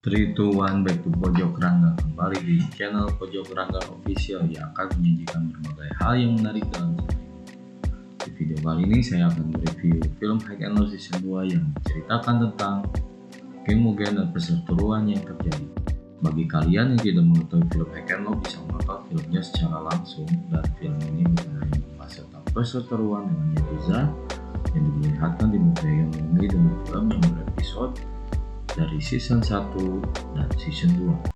3, 2, 1, back to Pojok Rangga. Kembali di channel Pojok Rangga Official yang akan menyajikan berbagai hal yang menarik dalam sehari. Di video kali ini saya akan mereview film High and Low Season 2 yang menceritakan tentang geng Mugen dan perseteruan yang terjadi. Bagi kalian yang tidak mengetahui film High and Low bisa menonton filmnya secara langsung, dan film ini bukan hanya membahas tentang perseteruan dengan Yakuza yang diperlihatkan di movie yang ini dengan film yang berepisode dari season 1 dan season 2.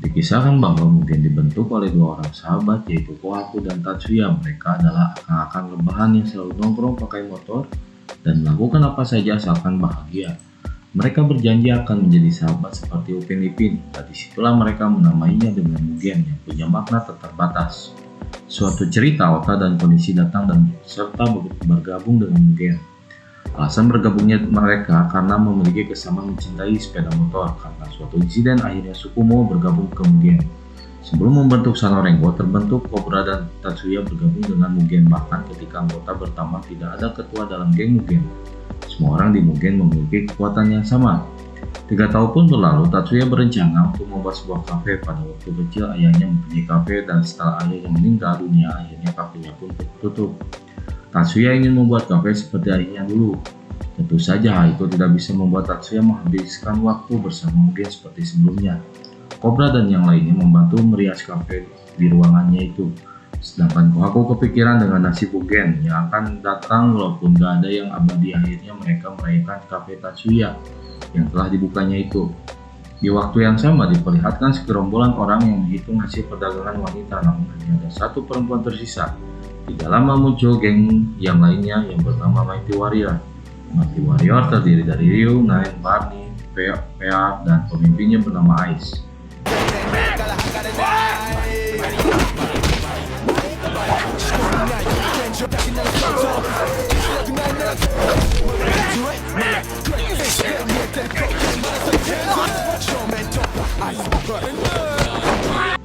Dikisahkan bahwa Mugen dibentuk oleh dua orang sahabat, yaitu Kohaku dan Tatsuya. Mereka adalah akang-akang rebahan yang selalu nongkrong pakai motor dan melakukan apa saja asalkan bahagia. Mereka berjanji akan menjadi sahabat seperti Upin Ipin, dan disitulah mereka menamainya dengan Mugen yang punya makna tak terbatas. Suatu cerita, Ota dan Konishi datang dan serta bergabung dengan Mugen. Alasan bergabungnya mereka karena memiliki kesamaan mencintai sepeda motor. Karena suatu insiden akhirnya Sukumo bergabung ke Mugen. Sebelum membentuk Sanorengo, terbentuk Cobra dan Tatsuya bergabung dengan Mugen. Bahkan ketika anggota bertambah tidak ada ketua dalam geng Mugen. Semua orang di Mugen memiliki kekuatan yang sama. 3 tahun pun berlalu, Tatsuya berencana untuk membuat sebuah kafe. Pada waktu kecil ayahnya mempunyai kafe, dan setelah ayahnya meninggal dunia, akhirnya kafenya pun tutup. Tatsuya ingin membuat kafe seperti ayahnya dulu. Tentu saja hal itu tidak bisa membuat Tatsuya menghabiskan waktu bersama Mugen seperti sebelumnya. Cobra dan yang lainnya membantu merias kafe di ruangannya itu. Sedangkan Kohaku kepikiran dengan nasib Mugen yang akan datang walaupun gak ada yang abadi. Akhirnya mereka merayakan kafe Tatsuya yang telah dibukanya itu. Di waktu yang sama diperlihatkan segerombolan orang yang menghitung hasil perdagangan wanita, namun hanya ada satu perempuan tersisa. Tidak lama muncul geng yang lainnya yang bernama Mighty Warrior. Mighty Warrior terdiri dari Ryu, Nine, Barney, Pear, dan pemimpinnya bernama Ice.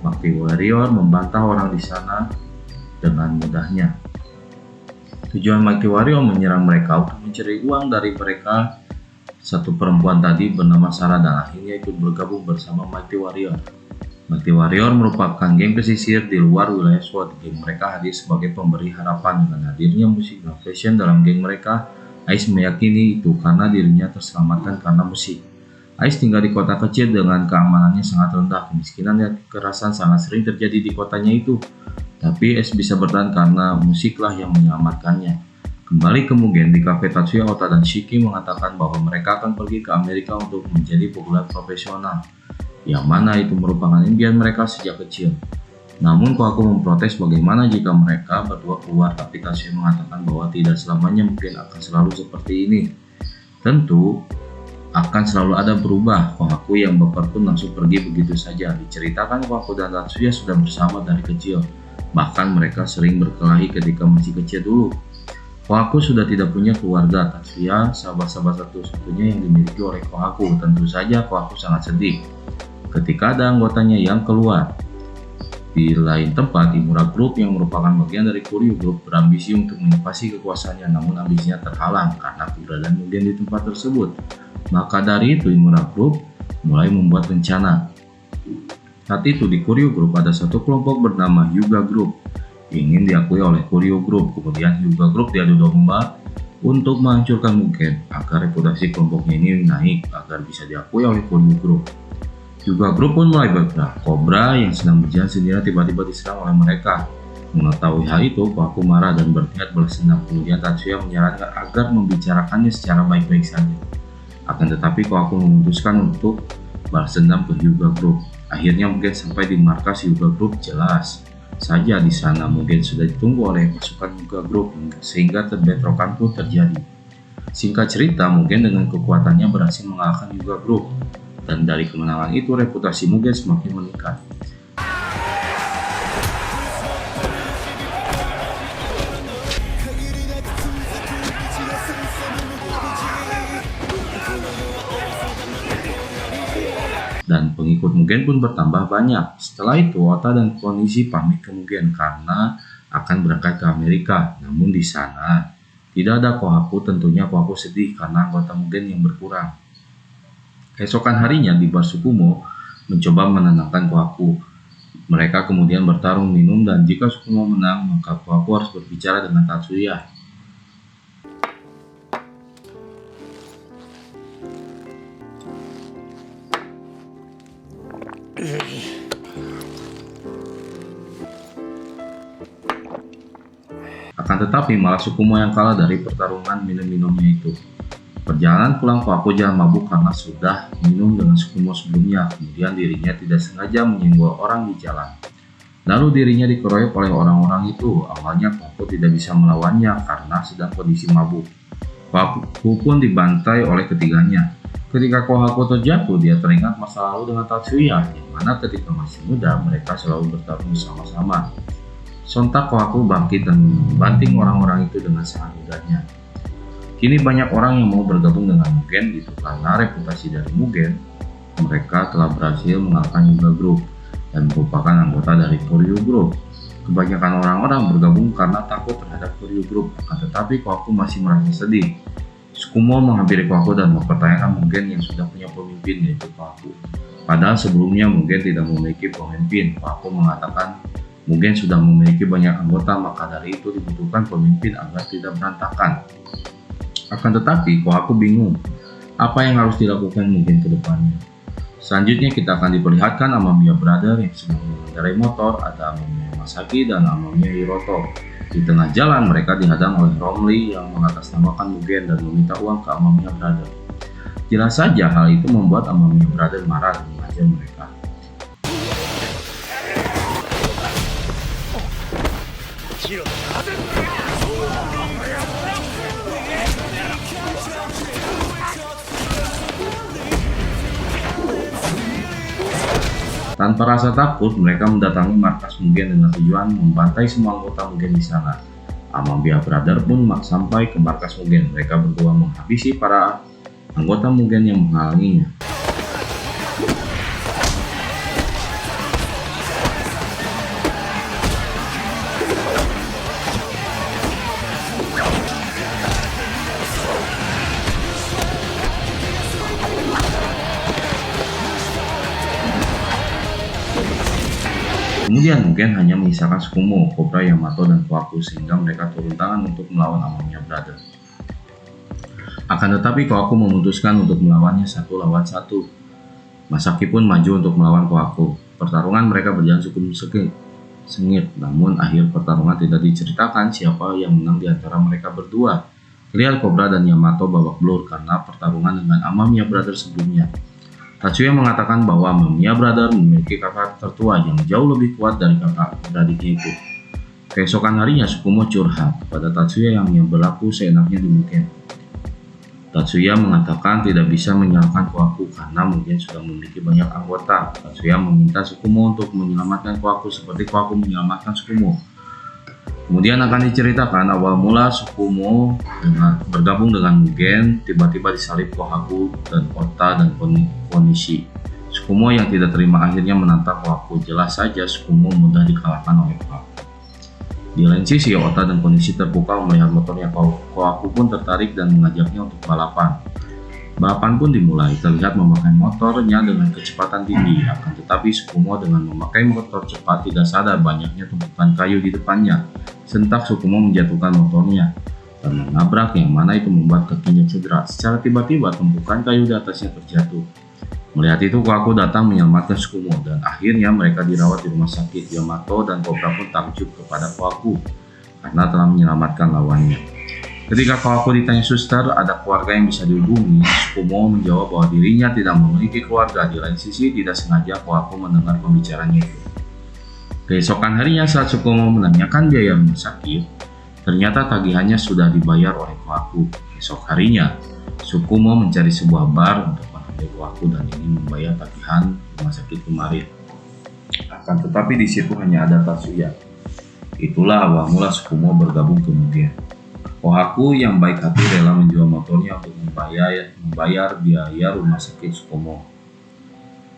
Mighty Warrior membantah orang di sana dengan mudahnya. Tujuan Mighty Warrior menyerang mereka untuk mencari uang dari mereka. Satu perempuan tadi bernama Sarah dan akhirnya ikut bergabung bersama Mighty Warrior. Mighty Warrior merupakan geng pesisir di luar wilayah SWAT. Geng mereka hadir sebagai pemberi harapan. Dengan hadirnya musik dan fashion dalam geng mereka, Ice meyakini itu karena dirinya terselamatkan karena musik. Ice tinggal di kota kecil dengan keamanannya sangat rendah. Kemiskinan dan kekerasan sangat sering terjadi di kotanya itu. Tapi Ice bisa bertahan karena musiklah yang menyelamatkannya. Kembali ke Mugen, di kafe Tatsuya, Ota dan Shiki mengatakan bahwa mereka akan pergi ke Amerika untuk menjadi pegulat profesional, yang mana itu merupakan impian mereka sejak kecil. Namun Kohaku memprotes bagaimana jika mereka berdua keluar, tapi Tatsuya mengatakan bahwa tidak selamanya mungkin akan selalu seperti ini. Tentu akan selalu ada berubah. Kohaku yang baper pun langsung pergi begitu saja. Diceritakan Kohaku dan Tatsuya sudah bersama dari kecil. Bahkan mereka sering berkelahi ketika masih kecil dulu. Kohaku sudah tidak punya keluarga. Tatsuya sahabat-sahabat satu-satunya yang dimiliki oleh Kohaku. Tentu saja Kohaku sangat sedih ketika ada anggotanya yang keluar. Di lain tempat, Imura Group yang merupakan bagian dari Kuryu Group berambisi untuk menginvasi kekuasaannya, namun ambisinya terhalang karena keberadaan Mugen di tempat tersebut. Maka dari itu Imura Group mulai membuat rencana. Saat itu di Kuryu Group ada satu kelompok bernama Hyuga Group, ingin diakui oleh Kuryu Group. Kemudian Hyuga Group diadu domba untuk menghancurkan Mugen agar reputasi kelompoknya ini naik agar bisa diakui oleh Kuryu Group. Hyuga Group pun mulai bergerak. Cobra yang sedang berjalan sendirian tiba-tiba diserang oleh mereka. Mengetahui hal itu, Kohaku marah dan berniat balas dendam. Kemudian Tatsuya menyarankan agar membicarakannya secara baik-baik saja. Akan tetapi Kohaku memutuskan untuk balas dendam ke Hyuga Group. Akhirnya Mugen sampai di markas Hyuga Group. Jelas saja di sana Mugen sudah ditunggu oleh pasukan Hyuga Group sehingga bentrokan pun terjadi. Singkat cerita, Mugen dengan kekuatannya berhasil mengalahkan Hyuga Group, dan dari kemenangan itu reputasi Mugen semakin meningkat. Dan pengikut Mugen pun bertambah banyak. Setelah itu Ota dan Konishi pamit ke Mugen karena akan berangkat ke Amerika. Namun di sana tidak ada Kohaku. Tentunya Kohaku sedih karena anggota Mugen yang berkurang. Keesokan harinya di bar Sukumo mencoba menenangkan Kohaku. Mereka kemudian bertarung minum, dan jika Sukumo menang maka Kohaku harus berbicara dengan Tatsuya. Akan tetapi malah Sukumo yang kalah dari pertarungan minum-minumnya itu. Perjalanan pulang Kohaku jalan mabuk karena sudah minum dengan Sukumo sebelumnya. Kemudian dirinya tidak sengaja menyinggol orang di jalan. Lalu dirinya dikeroyok oleh orang-orang itu. Awalnya Kohaku tidak bisa melawannya karena sedang kondisi mabuk. Kohaku pun dibantai oleh ketiganya. Ketika Kohaku terjatuh, dia teringat masa lalu dengan Tatsuya, yang mana ketika masih muda mereka selalu bertarung bersama-sama. Sontak Kohaku bangkit dan membanting orang-orang itu dengan sangat mudahnya. Kini banyak orang yang mau bergabung dengan Mugen itu karena reputasi dari Mugen. Mereka telah berhasil mengalahkan Hyuga Group dan merupakan anggota dari Koryu Group. Kebanyakan orang-orang bergabung karena takut terhadap Koryu Group, akan tetapi Kohaku masih merasa sedih. Sukumo menghampiri Kohaku dan mempertanyakan Mugen yang sudah punya pemimpin, yaitu Kohaku. Padahal sebelumnya Mugen tidak memiliki pemimpin. Kohaku mengatakan Mugen sudah memiliki banyak anggota, maka dari itu dibutuhkan pemimpin agar tidak berantakan. Akan tetapi Kohaku bingung apa yang harus dilakukan Mugen ke depannya. Selanjutnya kita akan diperlihatkan Amamiya Brother yang sedang mengendarai motor. Ada Amamiya Masaki dan Amamiya Hiroto. Di tengah jalan mereka dihadang oleh Romley yang mengatasnamakan Mugen dan meminta uang ke Amamiya Brother. Jelas saja hal itu membuat Amamiya Brother marah dan mengajar mereka. Tanpa rasa takut, mereka mendatangi markas Mugen dengan tujuan membantai semua anggota Mugen di sana. Amamiya Brother pun sampai ke markas Mugen. Mereka berdua menghabisi para anggota Mugen yang menghalanginya. Kemudian Mugen hanya menyisakan Sukumo, Cobra, Yamato, dan Kohaku sehingga mereka turun tangan untuk melawan Amamiya Brother. Akan tetapi Kohaku memutuskan untuk melawannya 1 lawan 1. Masaki pun maju untuk melawan Kohaku. Pertarungan mereka berjalan cukup sengit, namun akhir pertarungan tidak diceritakan siapa yang menang di antara mereka berdua. Terlihat Cobra dan Yamato babak belur karena pertarungan dengan Amamiya Brother sebelumnya. Tatsuya mengatakan bahwa Amamiya Brother memiliki kakak tertua yang jauh lebih kuat dari kakak beradiknya itu. Keesokan harinya Sukumo curhat kepada Tatsuya yang berlaku seenaknya di Mugen. Tatsuya mengatakan tidak bisa menyalahkan Kohaku karena Mugen sudah memiliki banyak anggota. Tatsuya meminta Sukumo untuk menyelamatkan Kohaku seperti Kohaku menyelamatkan Sukumo. Kemudian akan diceritakan awal mula Sukumo bergabung dengan Mugen, tiba-tiba disalib Kohaku dan Ota dan Konishi. Sukumo yang tidak terima akhirnya menantang Kohaku. Jelas saja Sukumo mudah dikalahkan oleh Kohaku. Di lain sisi, Ota dan Konishi terpukau melihat motornya Kohaku pun tertarik dan mengajaknya untuk balapan. Balapan pun dimulai, terlihat memakai motornya dengan kecepatan tinggi. Akan tetapi Sukumo dengan memakai motor cepat tidak sadar banyaknya tumpukan kayu di depannya. Sentak Sukumo menjatuhkan motornya dan menabrak, yang mana itu membuat kakinya cedera. Secara tiba-tiba tumpukan kayu di atasnya terjatuh. Melihat itu Kohaku datang menyelamatkan Sukumo dan akhirnya mereka dirawat di rumah sakit. Yamato dan Cobra pun takjub kepada Kohaku karena telah menyelamatkan lawannya. Ketika Kohaku ditanya suster ada keluarga yang bisa dihubungi, Sukumo menjawab bahwa dirinya tidak memiliki keluarga. Di lain sisi, tidak sengaja Kohaku mendengar pembicaraan itu. Keesokan harinya saat Sukumo menanyakan biaya rumah sakit, ternyata tagihannya sudah dibayar oleh Kohaku. Esok harinya, Sukumo mencari sebuah bar untuk mengambil Kohaku dan ingin membayar tagihan rumah sakit kemarin. Akan tetapi di situ hanya ada Tatsuya. Itulah awal mula Sukumo bergabung ke Mugen. Kohaku yang baik hati rela menjual motornya untuk membayar biaya rumah sakit Sukumo.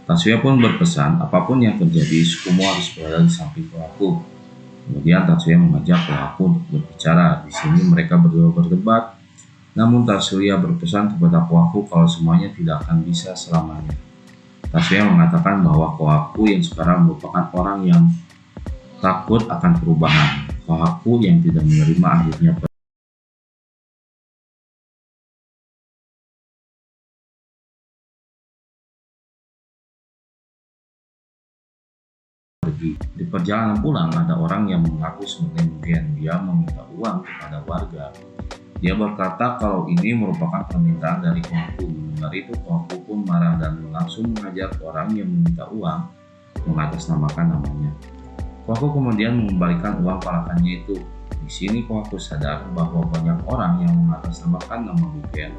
Tatsuya pun berpesan apapun yang terjadi Sukumo harus berada di samping Kohaku. Kemudian Tatsuya mengajak Kohaku untuk berbicara. Di sini mereka berdua berdebat, namun Tatsuya berpesan kepada Kohaku kalau semuanya tidak akan bisa selamanya. Tatsuya mengatakan bahwa Kohaku yang sekarang merupakan orang yang takut akan perubahan. Kohaku yang tidak menerima akhirnya pergi. Di perjalanan pulang, ada orang yang mengaku sebagai Mugen. Dia meminta uang kepada warga. Dia berkata kalau ini merupakan permintaan dari Kohaku. Mendengar itu, Kohaku pun marah dan langsung menghajar orang yang meminta uang mengatasnamakan namanya. Kohaku kemudian mengembalikan uang palakannya itu. Di sini Kohaku sadar bahwa banyak orang yang mengatasnamakan nama Mugen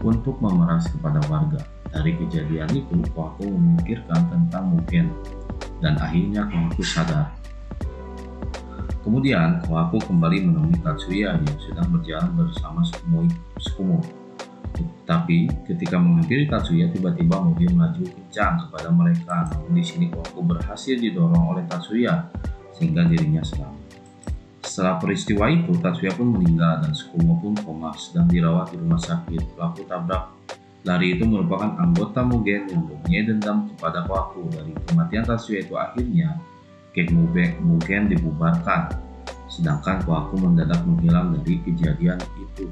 untuk memeras kepada warga. Dari kejadian itu, Kohaku memikirkan tentang Mugen dan akhirnya Kohaku sadar. Kemudian Kohaku kembali menemui Tatsuya yang sedang berjalan bersama Tsukumo. Tapi ketika menghampiri Tatsuya, tiba-tiba Mugen melaju kencang kepada mereka. Namun di sini Kohaku berhasil didorong oleh Tatsuya sehingga dirinya selamat. Setelah peristiwa itu, Tatsuya pun meninggal dan Tsukumo pun koma sedang dirawat di rumah sakit. Pelaku tabrak lari itu merupakan anggota Mugen yang mempunyai dendam kepada Kohaku. Dari kematian Tatsuya itu akhirnya geng Mugen dibubarkan, sedangkan Kohaku mendadak menghilang dari kejadian itu.